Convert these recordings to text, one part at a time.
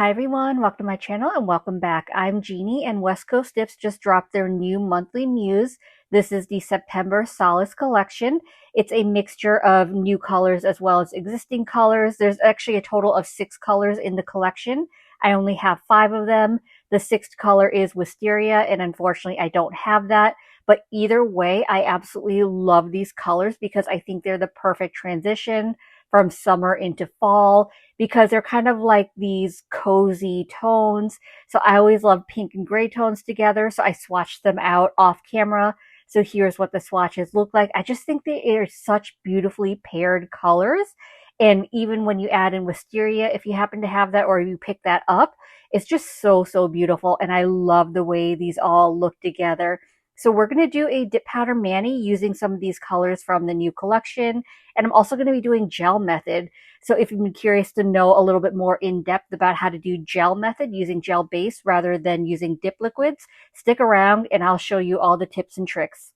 Hi everyone, welcome to my channel and welcome back. I'm Jeannie and West Coast Dips just dropped their new monthly muse. This is the September Solace collection. It's a mixture of new colors as well as existing colors. There's actually a total of 6 colors in the collection. I only have 5 of them. The 6th color is Wisteria and unfortunately I don't have that. But either way, I absolutely love these colors because I think they're the perfect transition from summer into fall, because they're kind of like these cozy tones. So I always love pink and gray tones together. So I swatched them out off camera. So here's what the swatches look like. I just think they are such beautifully paired colors. And even when you add in Wisteria, if you happen to have that or you pick that up, it's just so beautiful. And I love the way these all look together. So we're going to do a dip powder mani using some of these colors from the new collection. And I'm also going to be doing gel method. So if you've been curious to know a little bit more in depth about how to do gel method using gel base rather than using dip liquids, stick around and I'll show you all the tips and tricks.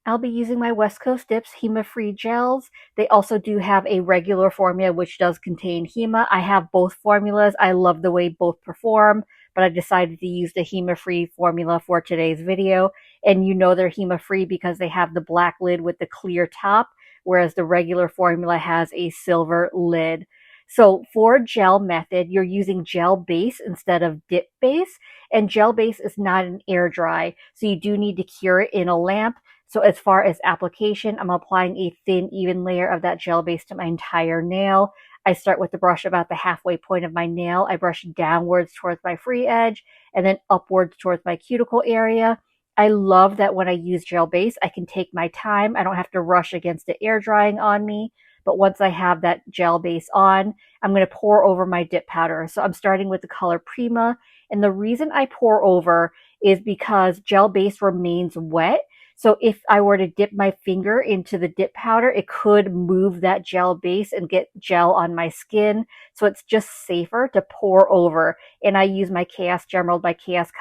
I'll be using my West Coast Dips Hema-free gels. They also do have a regular formula which does contain Hema. I have both formulas. I love the way both perform, but I decided to use the Hema-free formula for today's video. And you know they're Hema-free because they have the black lid with the clear top, whereas the regular formula has a silver lid. So for gel method, you're using gel base instead of dip base, and gel base is not an air dry, so you do need to cure it in a lamp. So as far as application, I'm applying a thin, even layer of that gel base to my entire nail. I start with the brush about the halfway point of my nail. I brush downwards towards my free edge and then upwards towards my cuticle area. I love that when I use gel base, I can take my time. I don't have to rush against it air drying on me. But once I have that gel base on, I'm going to pour over my dip powder. So I'm starting with the color Prima. And the reason I pour over is because gel base remains wet. So if I were to dip my finger into the dip powder, it could move that gel base and get gel on my skin. So it's just safer to pour over. And I use my Chaos Gemerald by Chaos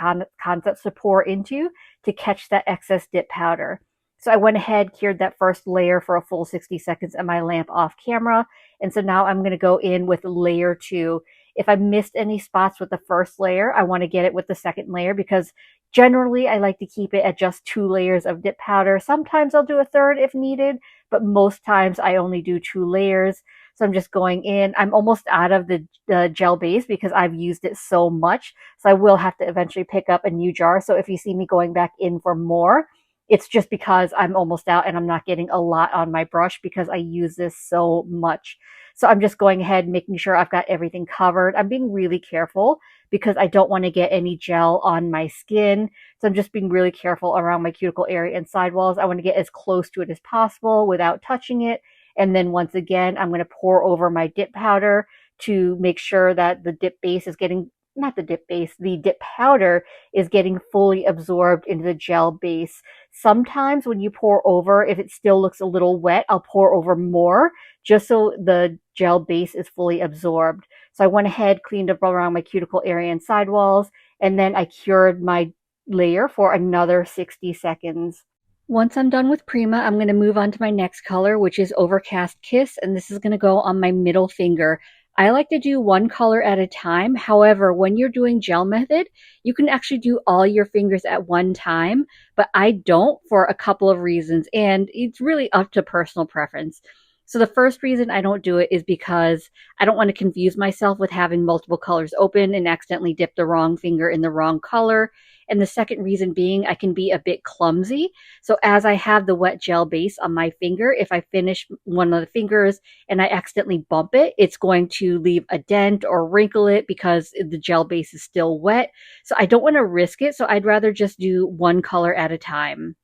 Concepts to pour into to catch that excess dip powder. So I went ahead, cured that first layer for a full 60 seconds at my lamp off camera. And so now I'm going to go in with layer 2. If I missed any spots with the first layer, I want to get it with the second layer because generally I like to keep it at just 2 layers of dip powder. Sometimes I'll do a third if needed, but most times I only do 2 layers. So I'm just going in. I'm almost out of the gel base because I've used it so much. So I will have to eventually pick up a new jar. So if you see me going back in for more, it's just because I'm almost out and I'm not getting a lot on my brush because I use this so much. So I'm just going ahead, making sure I've got everything covered. I'm being really careful because I don't want to get any gel on my skin. So I'm just being really careful around my cuticle area and sidewalls. I want to get as close to it as possible without touching it. And then once again, I'm going to pour over my dip powder to make sure that the dip base is getting, not the dip base, the dip powder is getting fully absorbed into the gel base. Sometimes when you pour over, if it still looks a little wet, I'll pour over more just so the gel base is fully absorbed. So I went ahead, cleaned up around my cuticle area and sidewalls, and then I cured my layer for another 60 seconds. Once I'm done with Prima, I'm going to move on to my next color, which is Overcast Kiss, and this is going to go on my middle finger. I like to do one color at a time. However, when you're doing gel method, you can actually do all your fingers at one time, but I don't for a couple of reasons, and it's really up to personal preference. So the first reason I don't do it is because I don't want to confuse myself with having multiple colors open and accidentally dip the wrong finger in the wrong color. And the second reason being I can be a bit clumsy. So as I have the wet gel base on my finger, if I finish one of the fingers and I accidentally bump it, it's going to leave a dent or wrinkle it because the gel base is still wet. So I don't want to risk it. So I'd rather just do one color at a time.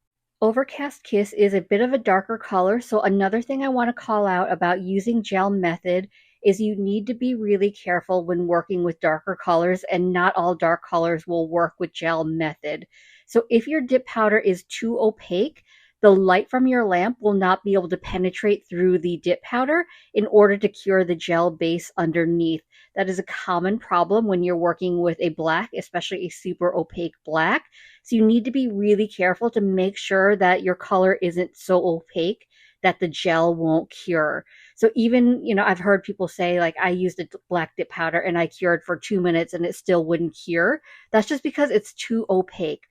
Overcast Kiss is a bit of a darker color, so another thing I want to call out about using gel method is you need to be really careful when working with darker colors, and not all dark colors will work with gel method. So if your dip powder is too opaque, the light from your lamp will not be able to penetrate through the dip powder in order to cure the gel base underneath. That is a common problem when you're working with a black, especially a super opaque black. So you need to be really careful to make sure that your color isn't so opaque that the gel won't cure. So even, I've heard people say like I used a black dip powder and I cured for 2 minutes and it still wouldn't cure. That's just because it's too opaque.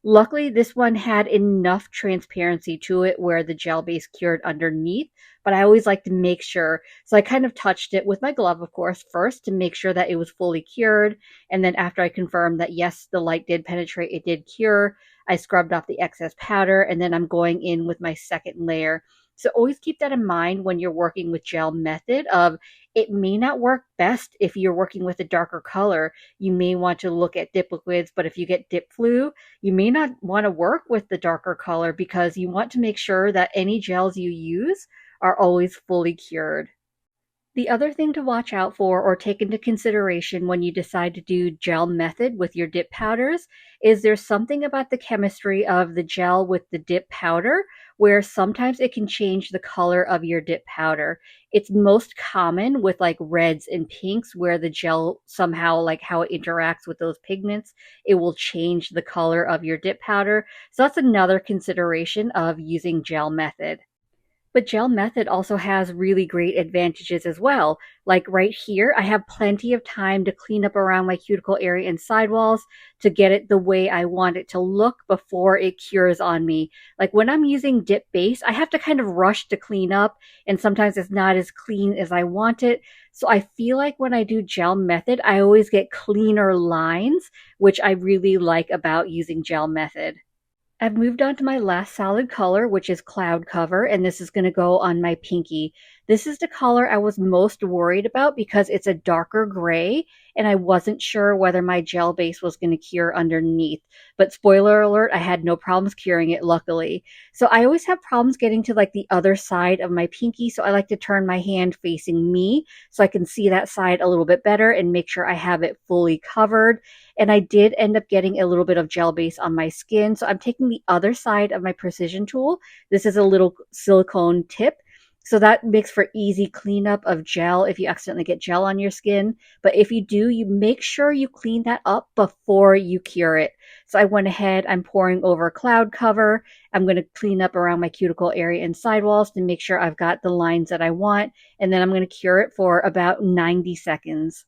Luckily, this one had enough transparency to it where the gel base cured underneath, but I always like to make sure. So I kind of touched it with my glove, of course, first to make sure that it was fully cured. And then after I confirmed that, yes, the light did penetrate, it did cure, I scrubbed off the excess powder, and then I'm going in with my second layer. So always keep that in mind when you're working with gel method of it may not work best if you're working with a darker color. You may want to look at dip liquids, but if you get dip flu, you may not want to work with the darker color because you want to make sure that any gels you use are always fully cured. The other thing to watch out for or take into consideration when you decide to do gel method with your dip powders is there's something about the chemistry of the gel with the dip powder where sometimes it can change the color of your dip powder. It's most common with like reds and pinks where the gel somehow, like how it interacts with those pigments, it will change the color of your dip powder. So that's another consideration of using gel method. But gel method also has really great advantages as well. Like right here, I have plenty of time to clean up around my cuticle area and sidewalls to get it the way I want it to look before it cures on me. Like when I'm using dip base, I have to kind of rush to clean up, and sometimes it's not as clean as I want it. So I feel like when I do gel method, I always get cleaner lines, which I really like about using gel method. I've moved on to my last solid color, which is Cloud Cover, and this is going to go on my pinky. This is the color I was most worried about because it's a darker gray, and I wasn't sure whether my gel base was going to cure underneath. But spoiler alert, I had no problems curing it, luckily. So I always have problems getting to like the other side of my pinky, so I like to turn my hand facing me so I can see that side a little bit better and make sure I have it fully covered. And I did end up getting a little bit of gel base on my skin. So I'm taking the other side of my precision tool. This is a little silicone tip. So that makes for easy cleanup of gel if you accidentally get gel on your skin. But if you do, you make sure you clean that up before you cure it. So I went ahead, I'm pouring over Cloud Cover. I'm going to clean up around my cuticle area and sidewalls to make sure I've got the lines that I want. And then I'm going to cure it for about 90 seconds.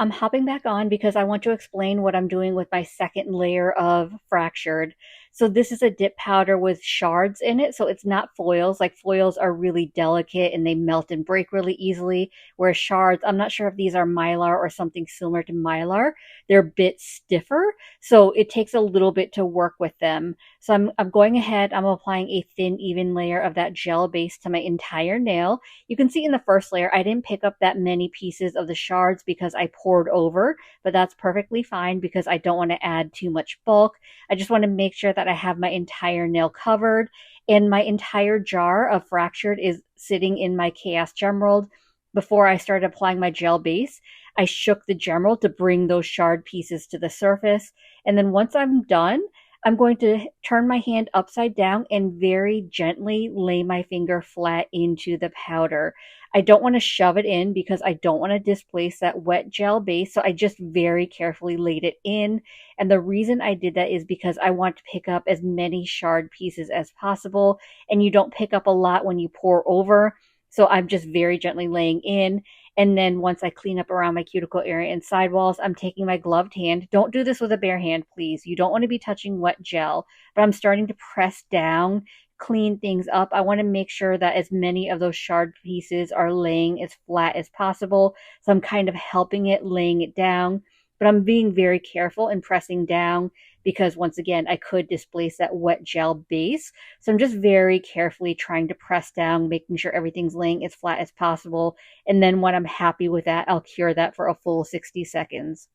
I'm hopping back on because I want to explain what I'm doing with my second layer of fractured. So this is a dip powder with shards in it. So it's not foils. Like foils are really delicate and they melt and break really easily. Whereas shards, I'm not sure if these are mylar or something similar to mylar. They're a bit stiffer. So it takes a little bit to work with them. So I'm going ahead, I'm applying a thin, even layer of that gel base to my entire nail. You can see in the first layer, I didn't pick up that many pieces of the shards because I poured over, but that's perfectly fine because I don't want to add too much bulk. I just want to make sure that I have my entire nail covered, and my entire jar of fractured is sitting in my Chaos Gemerald. Before I started applying my gel base, I shook the Gemerald to bring those shard pieces to the surface. And then once I'm done, I'm going to turn my hand upside down and very gently lay my finger flat into the powder. I don't want to shove it in because I don't want to displace that wet gel base. So I just very carefully laid it in. And the reason I did that is because I want to pick up as many shard pieces as possible. And you don't pick up a lot when you pour over. So I'm just very gently laying in. And then once I clean up around my cuticle area and sidewalls, I'm taking my gloved hand. Don't do this with a bare hand, please. You don't want to be touching wet gel, but I'm starting to press down, clean things up. I want to make sure that as many of those shard pieces are laying as flat as possible. So I'm kind of helping it, laying it down, but I'm being very careful and pressing down because once again, I could displace that wet gel base. So I'm just very carefully trying to press down, making sure everything's laying as flat as possible. And then when I'm happy with that, I'll cure that for a full 60 seconds.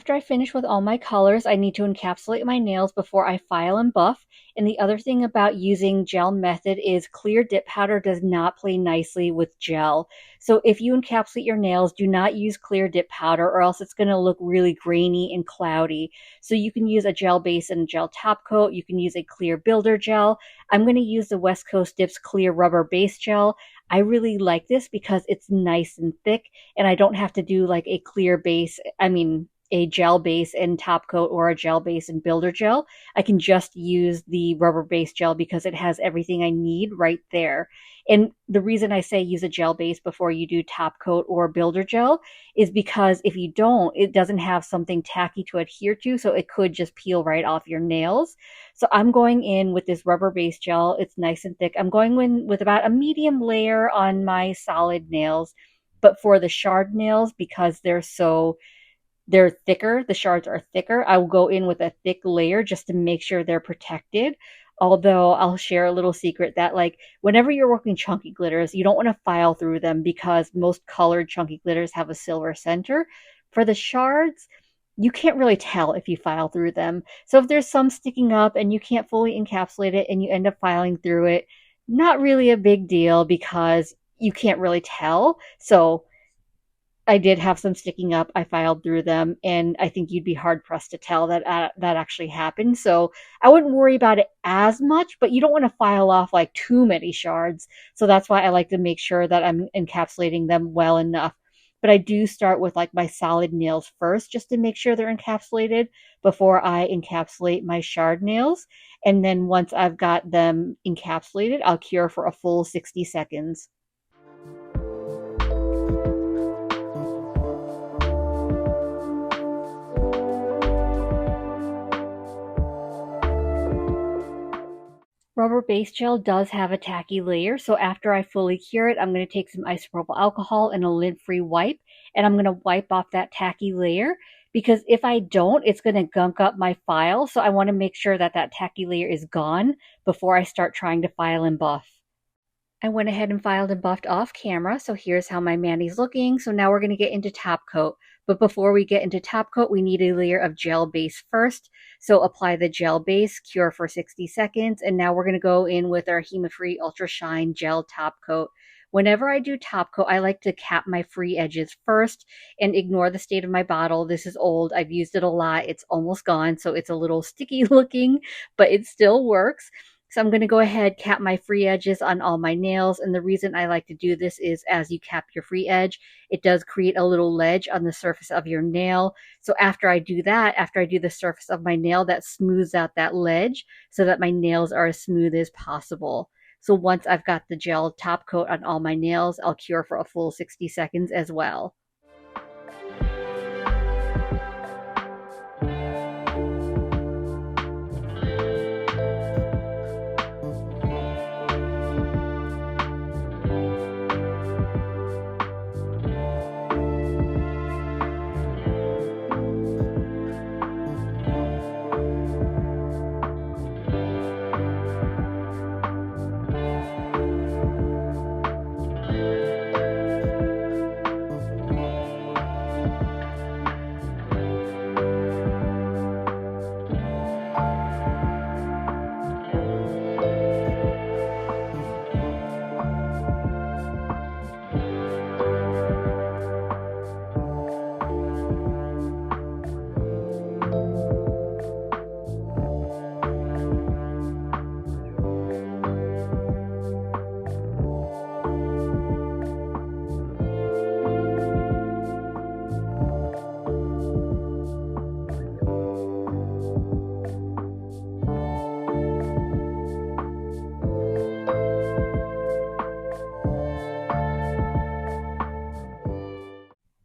After I finish with all my colors, I need to encapsulate my nails before I file and buff. And the other thing about using gel method is clear dip powder does not play nicely with gel. So if you encapsulate your nails, do not use clear dip powder or else it's going to look really grainy and cloudy. So you can use a gel base and a gel top coat. You can use a clear builder gel. I'm going to use the West Coast Dips clear rubber base gel. I really like this because it's nice and thick and I don't have to do like a clear base. A gel base and top coat or a gel base and builder gel. I can just use the rubber base gel because it has everything I need right there. And the reason I say use a gel base before you do top coat or builder gel is because if you don't, it doesn't have something tacky to adhere to, so it could just peel right off your nails. So I'm going in with this rubber base gel. It's nice and thick. I'm going in with about a medium layer on my solid nails, but for the shard nails, because they're thicker, the shards are thicker, I will go in with a thick layer just to make sure they're protected. Although I'll share a little secret that like whenever you're working chunky glitters, you don't want to file through them because most colored chunky glitters have a silver center. For the shards, you can't really tell if you file through them. So if there's some sticking up and you can't fully encapsulate it and you end up filing through it, not really a big deal because you can't really tell. So I did have some sticking up. I filed through them, and I think you'd be hard pressed to tell that that actually happened. So I wouldn't worry about it as much, but you don't want to file off like too many shards. So that's why I like to make sure that I'm encapsulating them well enough. But I do start with like my solid nails first, just to make sure they're encapsulated before I encapsulate my shard nails. And then once I've got them encapsulated, I'll cure for a full 60 seconds. Rubber base gel does have a tacky layer, so after I fully cure it, I'm going to take some isopropyl alcohol and a lint-free wipe, and I'm going to wipe off that tacky layer because if I don't, it's going to gunk up my file, so I want to make sure that that tacky layer is gone before I start trying to file and buff. I went ahead and filed and buffed off camera, so here's how my mani's looking. So now we're going to get into top coat. But before we get into top coat, we need a layer of gel base first. So apply the gel base, cure for 60 seconds, and now we're going to go in with our Hema Free Ultra Shine Gel Top Coat. Whenever I do top coat, I like to cap my free edges first and ignore the state of my bottle. This is old. I've used it a lot. It's almost gone, so it's a little sticky looking, but it still works. So I'm going to go ahead, cap my free edges on all my nails. And the reason I like to do this is as you cap your free edge, it does create a little ledge on the surface of your nail. So after I do that, after I do the surface of my nail, that smooths out that ledge so that my nails are as smooth as possible. So once I've got the gel top coat on all my nails, I'll cure for a full 60 seconds as well.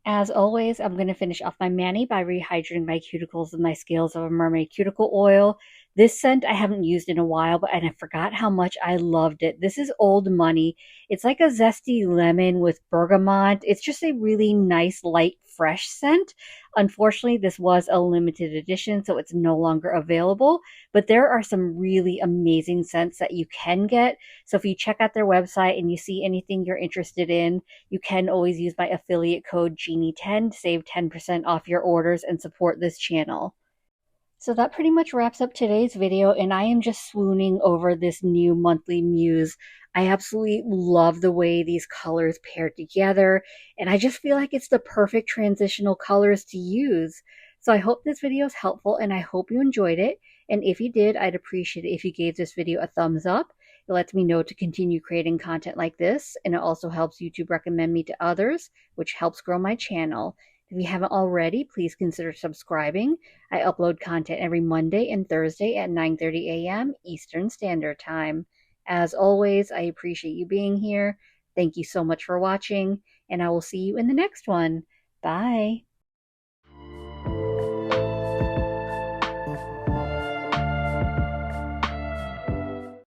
As always, I'm going to finish off my mani by rehydrating my cuticles with my Scales of a Mermaid cuticle oil. This scent I haven't used in a while, and I forgot how much I loved it. This is Old Money. It's like a zesty lemon with bergamot. It's just a really nice, light fresh scent. Unfortunately, this was a limited edition, so it's no longer available, but there are some really amazing scents that you can get. So if you check out their website and you see anything you're interested in, you can always use my affiliate code Genie10 to save 10% off your orders and support this channel. So that pretty much wraps up today's video, and I am just swooning over this new monthly muse. I absolutely love the way these colors pair together, and I just feel like it's the perfect transitional colors to use. So I hope this video is helpful, and I hope you enjoyed it. And if you did, I'd appreciate it if you gave this video a thumbs up. It lets me know to continue creating content like this, and it also helps YouTube recommend me to others, which helps grow my channel. If you haven't already, please consider subscribing. I upload content every Monday and Thursday at 9:30 a.m. Eastern Standard Time. As always, I appreciate you being here. Thank you so much for watching, and I will see you in the next one. Bye.